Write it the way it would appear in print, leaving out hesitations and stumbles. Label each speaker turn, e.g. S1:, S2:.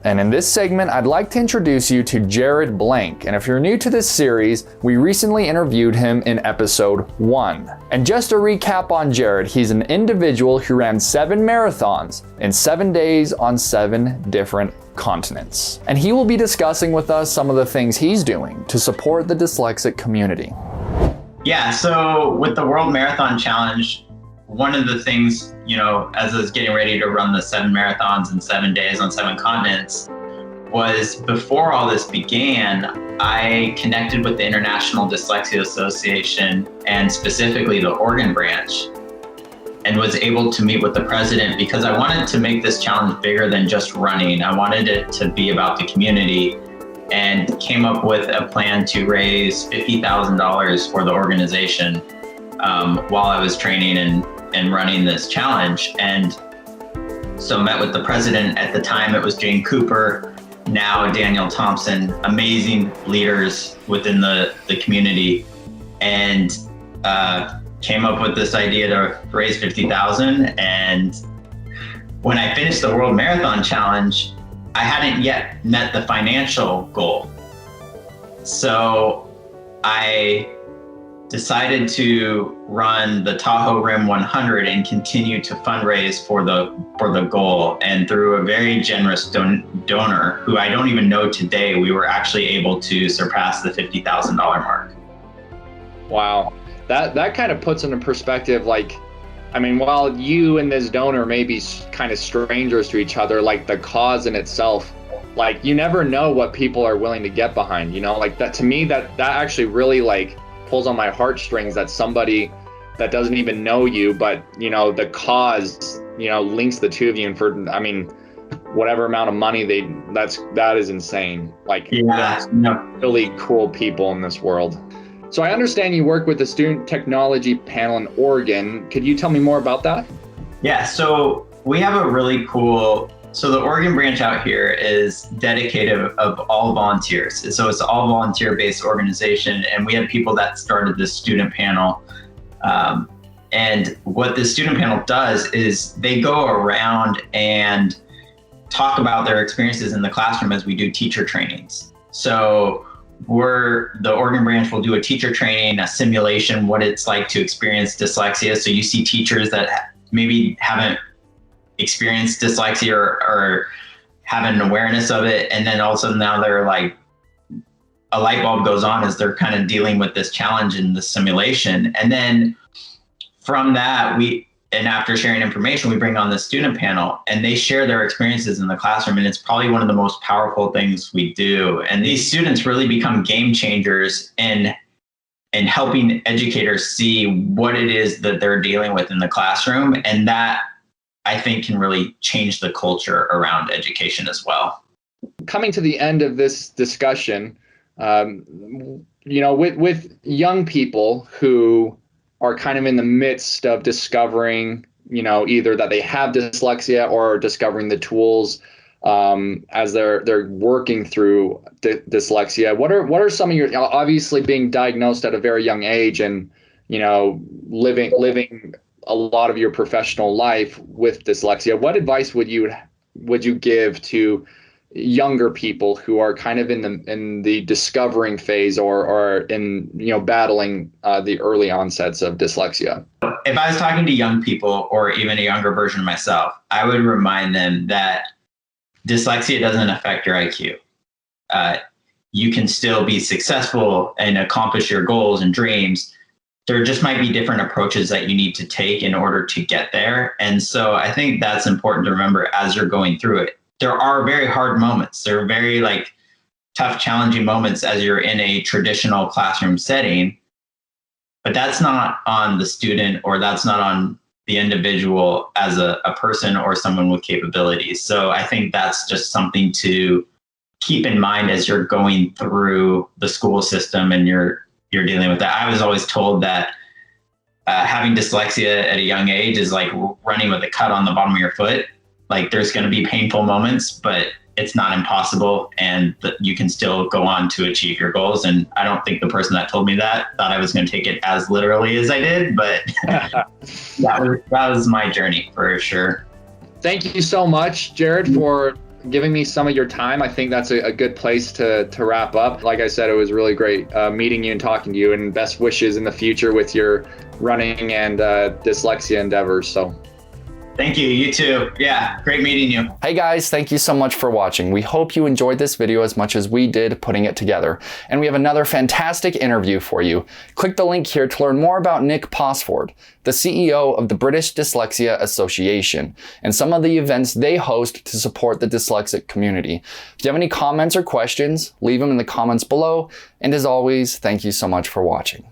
S1: And in this segment, I'd like to introduce you to Jared Blank. And if you're new to this series, we recently interviewed him in episode 1. And just a recap on Jared, he's an individual who ran 7 marathons in 7 days on 7 different continents. And he will be discussing with us some of the things he's doing to support the dyslexic community.
S2: Yeah, so with the World Marathon Challenge, one of the things, as I was getting ready to run the 7 marathons in 7 days on 7 continents, was before all this began, I connected with the International Dyslexia Association and specifically the Oregon branch, and was able to meet with the president because I wanted to make this challenge bigger than just running. I wanted it to be about the community, and came up with a plan to raise $50,000 for the organization while I was training and running this challenge. And so met with the president. At the time, it was Jane Cooper, now Daniel Thompson, amazing leaders within the community, and came up with this idea to raise $50,000. And when I finished the World Marathon Challenge, I hadn't yet met the financial goal. So I decided to run the Tahoe Rim 100 and continue to fundraise for the goal. And through a very generous donor, who I don't even know today, we were actually able to surpass the $50,000 mark.
S1: Wow, that kind of puts into perspective, while you and this donor may be kind of strangers to each other, the cause in itself, you never know what people are willing to get behind, that to me, that actually really pulls on my heartstrings, that somebody that doesn't even know you, but the cause, links the two of you. And for, whatever amount of money that is insane. Really cool people in this world. So I understand you work with the Student Technology Panel in Oregon. Could you tell me more about that?
S2: Yeah, so we have a really cool, so the Oregon branch out here is dedicated of all volunteers. So it's an all volunteer-based organization, and we have people that started this student panel. And what the student panel does is they go around and talk about their experiences in the classroom as we do teacher trainings. So the Oregon branch will do a teacher training, a simulation, what it's like to experience dyslexia. So you see teachers that maybe haven't experienced dyslexia or have an awareness of it. And then all of a sudden now they're a light bulb goes on as they're kind of dealing with this challenge in the simulation. And then from that, and after sharing information, we bring on the student panel and they share their experiences in the classroom. And it's probably one of the most powerful things we do. And these students really become game changers in helping educators see what it is that they're dealing with in the classroom. And that, I think, can really change the culture around education as well.
S1: Coming to the end of this discussion, with young people who are kind of in the midst of discovering, either that they have dyslexia or discovering the tools as they're working through dyslexia. What are some of your, obviously being diagnosed at a very young age and, living a lot of your professional life with dyslexia, what advice would you give to younger people who are kind of in the discovering phase or in battling the early onsets of dyslexia?
S2: If I was talking to young people or even a younger version of myself, I would remind them that dyslexia doesn't affect your IQ. You can still be successful and accomplish your goals and dreams. There just might be different approaches that you need to take in order to get there. And so I think that's important to remember as you're going through it. There are very hard moments. There are very tough, challenging moments as you're in a traditional classroom setting, but that's not on the student or that's not on the individual as a person or someone with capabilities. So I think that's just something to keep in mind as you're going through the school system and you're dealing with that. I was always told that having dyslexia at a young age is like running with a cut on the bottom of your foot. There's going to be painful moments, but it's not impossible, and you can still go on to achieve your goals. And I don't think the person that told me that thought I was going to take it as literally as I did, but that was my journey for sure.
S1: Thank you so much, Jared, for giving me some of your time. I think that's a good place to wrap up. Like I said, it was really great meeting you and talking to you, and best wishes in the future with your running and dyslexia endeavors. So
S2: thank you. You too. Yeah, great meeting you.
S3: Hey guys, thank you so much for watching. We hope you enjoyed this video as much as we did putting it together. And we have another fantastic interview for you. Click the link here to learn more about Nick Posford, the CEO of the British Dyslexia Association, and some of the events they host to support the dyslexic community. If you have any comments or questions, leave them in the comments below. And as always, thank you so much for watching.